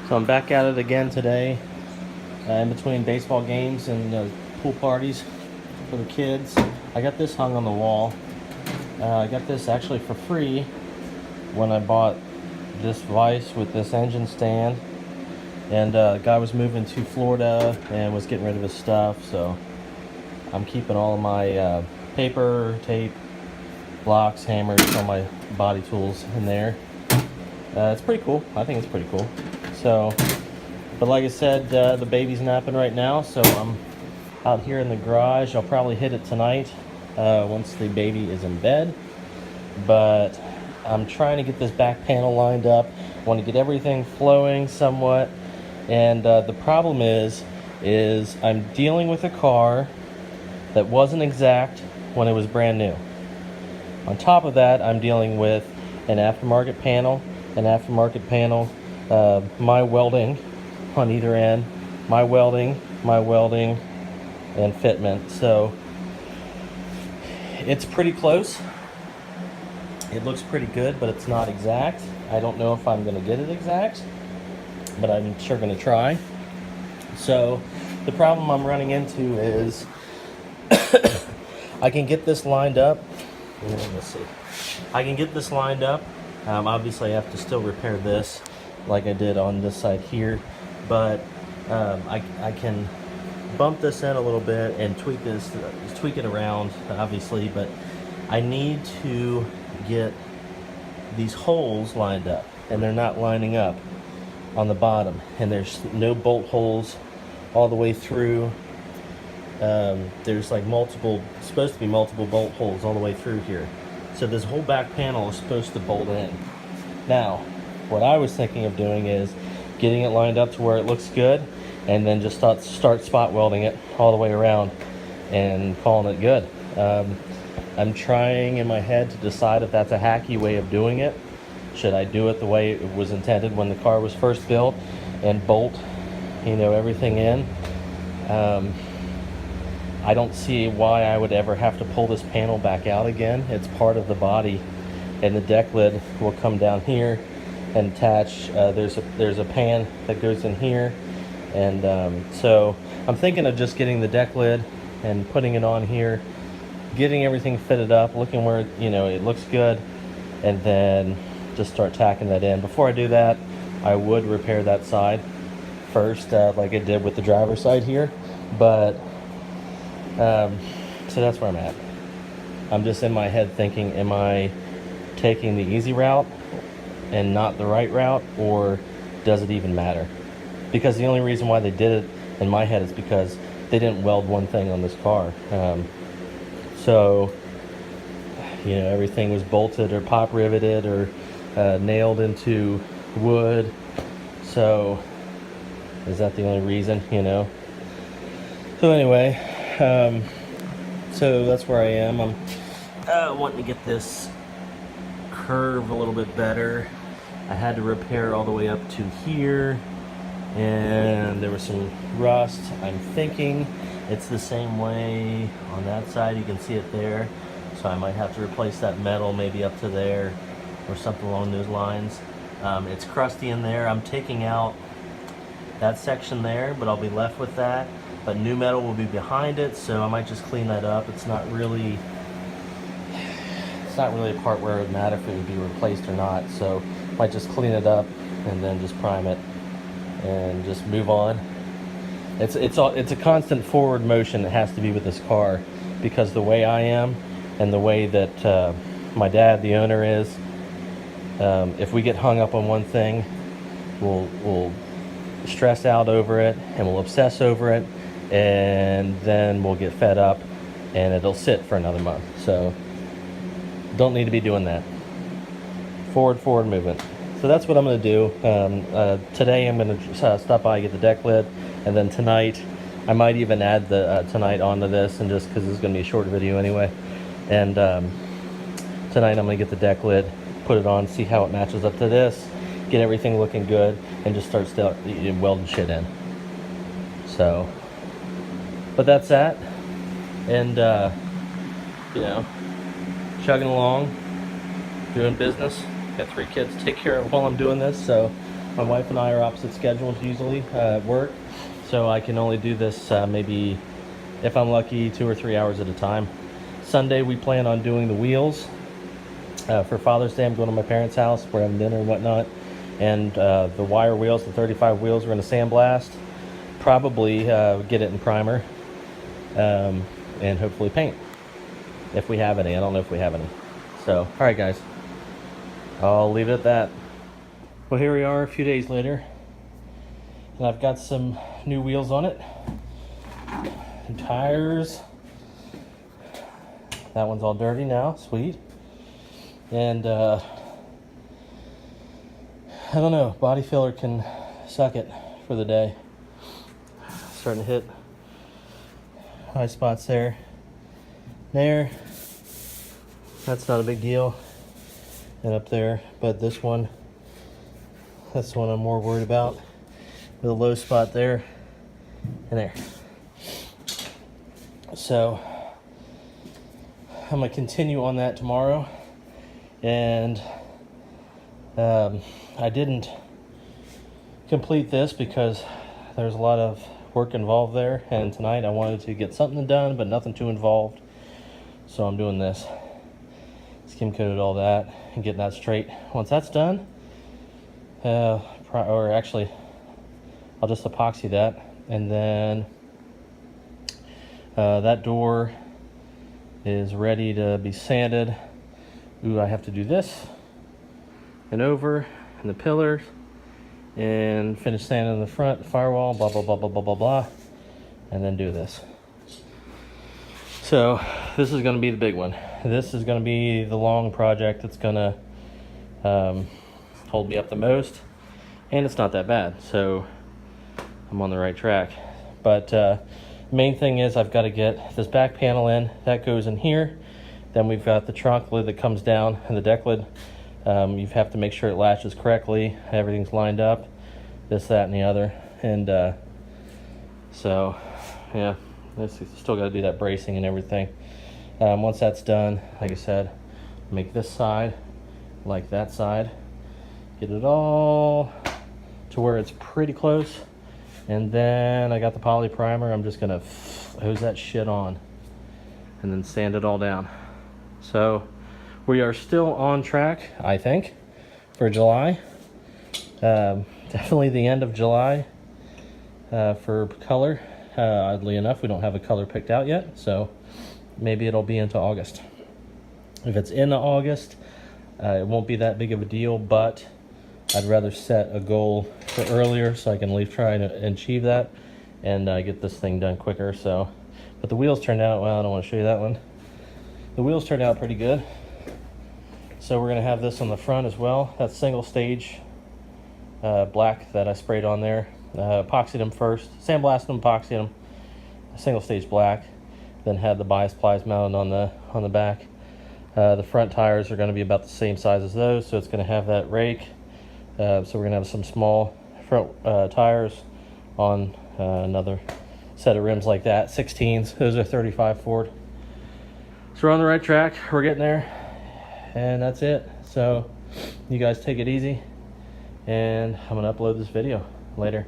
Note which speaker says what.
Speaker 1: So I'm back at it again today, in between baseball games and pool parties for the kids. I got this hung on the wall. I got this actually for free when I bought this vise with this engine stand. And the guy was moving to Florida and was getting rid of his stuff, so I'm keeping all of my paper, tape, blocks, hammers, all my body tools in there. It's pretty cool. I think it's pretty cool. So, but like I said, the baby's napping right now, so I'm out here in the garage. I'll probably hit it tonight once the baby is in bed. But I'm trying to get this back panel lined up. I want to get everything flowing somewhat. And the problem is I'm dealing with a car that wasn't exact when it was brand new. On top of that, I'm dealing with an aftermarket panel, my welding on either end, my welding, and fitment. So it's pretty close. It looks pretty good, but it's not exact. I don't know if I'm going to get it exact, but I'm sure going to try. So the problem I'm running into is I can get this lined up. Let's see. I can get this lined up. Obviously, I have to still repair this like I did on this side here, but I can bump this in a little bit and tweak it around, obviously, but I need to get these holes lined up, and they're not lining up on the bottom, and there's no bolt holes all the way through. There's like supposed to be multiple bolt holes all the way through here. So this whole back panel is supposed to bolt in. Now, what I was thinking of doing is getting it lined up to where it looks good, and then just start spot welding it all the way around and calling it good. I'm trying in my head to decide if that's a hacky way of doing it. Should I do it the way it was intended when the car was first built and bolt, everything in? I don't see why I would ever have to pull this panel back out again. It's part of the body, and the deck lid will come down here and attach. There's a pan that goes in here, and so I'm thinking of just getting the deck lid and putting it on here, getting everything fitted up, looking where it looks good, and then just start tacking that in. Before I do that, I would repair that side first, like I did with the driver's side here, but so that's where I'm at. I'm just in my head thinking, am I taking the easy route and not the right route, or does it even matter? Because the only reason why they did it in my head is because they didn't weld one thing on this car. So everything was bolted or pop riveted or nailed into wood. So is that the only reason? So anyway, so that's where I am. I'm wanting to get this curve a little bit better. I had to repair all the way up to here, and there was some rust. I'm thinking it's the same way on that side. You can see it there. So I might have to replace that metal maybe up to there or something along those lines. It's crusty in there. I'm taking out that section there, but I'll be left with that. But new metal will be behind it, so I might just clean that up. It's not really a part where it would matter if it would be replaced or not. So I might just clean it up and then just prime it and just move on. It's a constant forward motion that has to be with this car, because the way I am and the way that my dad, the owner, is, if we get hung up on one thing, we'll stress out over it and we'll obsess over it, and then we'll get fed up and it'll sit for another month. So don't need to be doing that. Forward movement. So that's what I'm going to do. Today I'm going to stop by, get the deck lid, and then tonight I might even add the tonight onto this, and just because this is going to be a short video anyway. And tonight I'm going to get the deck lid, put it on, see how it matches up to this, get everything looking good, and just start welding shit in. So, but that's that. And chugging along, doing business. Got 3 kids to take care of while I'm doing this, so My wife and I are opposite schedules usually at work, so I can only do this maybe, if I'm lucky, 2 or 3 hours at a time. Sunday we plan on doing the wheels. For Father's Day I'm going to my parents' house. We're having dinner and whatnot. And the wire wheels, the 35 wheels, we're going to sandblast. Probably get it in primer. And hopefully paint. If we have any. I don't know if we have any. So, alright guys. I'll leave it at that. Well, here we are a few days later. And I've got some new wheels on it. And tires. That one's all dirty now. Sweet. And I don't know, body filler can suck it for the day. Starting to hit high spots there. There. That's not a big deal. And up there, but this one, that's the one I'm more worried about. With a low spot there and there. So I'm gonna continue on that tomorrow. And I didn't complete this because there's a lot of work involved there, and tonight I wanted to get something done but nothing too involved, so I'm doing this. Skim coated all that and getting that straight. Once that's done, or actually I'll just epoxy that, and then that door is ready to be sanded. Ooh, I have to do this and over and the pillars and finish sanding the front, firewall, blah, blah, blah, blah, blah, blah, blah, and then do this. So this is going to be the big one. This is going to be the long project that's going to hold me up the most, and it's not that bad, so I'm on the right track. But main thing is I've got to get this back panel in. That goes in here. Then we've got the trunk lid that comes down and the deck lid. You have to make sure it latches correctly. Everything's lined up. This, that, and the other. And so, yeah, still got to do that bracing and everything. Once that's done, like I said, make this side like that side. Get it all to where it's pretty close. And then I got the poly primer. I'm just going to hose that shit on and then sand it all down. So we are still on track, I think, for July. Definitely the end of July for color. Oddly enough, we don't have a color picked out yet, so maybe it'll be into August. If it's into August, it won't be that big of a deal, but I'd rather set a goal for earlier so I can at least try to achieve that and get this thing done quicker. So, but the wheels turned out, well, I don't want to show you that one. The wheels turned out pretty good. So we're going to have this on the front as well. That's single stage black that I sprayed on there. Epoxied them first, sandblasted them, epoxied them, single stage black. Then had the bias plies mounted on the back. The front tires are going to be about the same size as those, so it's going to have that rake. So we're going to have some small front tires on another set of rims like that, 16s. Those are 35 Ford. So we're on the right track. We're getting there. And that's it. So you guys take it easy. And I'm going to upload this video later.